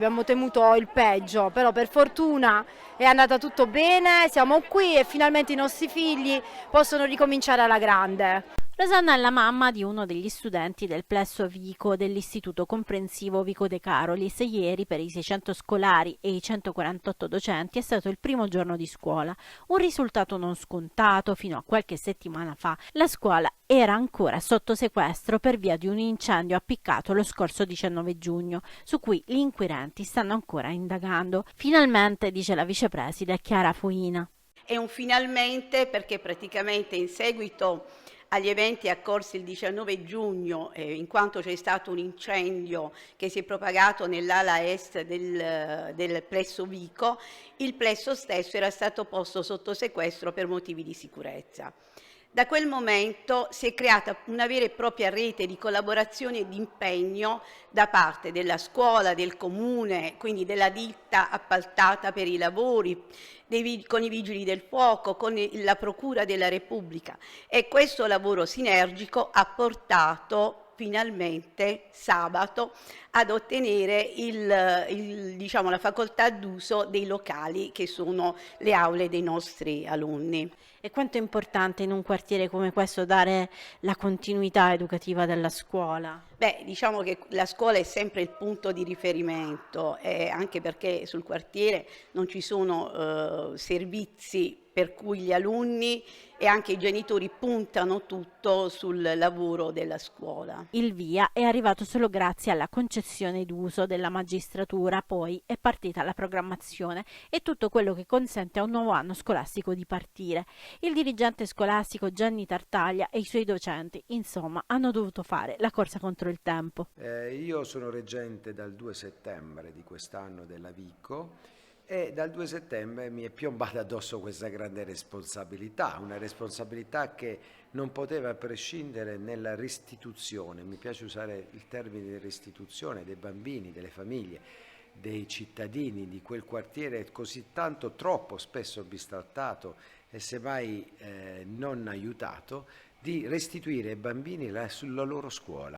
Abbiamo temuto il peggio, però per fortuna è andata tutto bene, siamo qui e finalmente i nostri figli possono ricominciare alla grande. Rosanna è la mamma di uno degli studenti del plesso Vico dell'Istituto Comprensivo Vico De Carolis. Ieri, per i 600 scolari e i 148 docenti, è stato il primo giorno di scuola. Un risultato non scontato. Fino a qualche settimana fa la scuola era ancora sotto sequestro per via di un incendio appiccato lo scorso 19 giugno, su cui gli inquirenti stanno ancora indagando. Finalmente, dice la vicepreside Chiara Fuina. È un finalmente perché praticamente in seguito agli eventi occorsi il 19 giugno, in quanto c'è stato un incendio che si è propagato nell'ala est del plesso Vico, il plesso stesso era stato posto sotto sequestro per motivi di sicurezza. Da quel momento si è creata una vera e propria rete di collaborazione e di impegno da parte della scuola, del comune, quindi della ditta appaltata per i lavori, con i vigili del fuoco, con la Procura della Repubblica, e questo lavoro sinergico ha portato finalmente sabato ad ottenere diciamo, la facoltà d'uso dei locali che sono le aule dei nostri alunni. E quanto è importante in un quartiere come questo dare la continuità educativa della scuola? Beh, diciamo che la scuola è sempre il punto di riferimento, anche perché sul quartiere non ci sono servizi per cui gli alunni e anche i genitori puntano tutto sul lavoro della scuola. Il via è arrivato solo grazie alla concessione d'uso della magistratura, poi è partita la programmazione e tutto quello che consente a un nuovo anno scolastico di partire. Il dirigente scolastico Gianni Tartaglia e i suoi docenti, insomma, hanno dovuto fare la corsa contro il tempo. Io sono reggente dal 2 settembre di quest'anno della Vico e dal 2 settembre mi è piombata addosso questa grande responsabilità, una responsabilità che non poteva prescindere nella restituzione, mi piace usare il termine di restituzione dei bambini, delle famiglie, dei cittadini di quel quartiere così tanto, troppo spesso bistrattato e semmai non aiutato, di restituire ai bambini sulla loro scuola.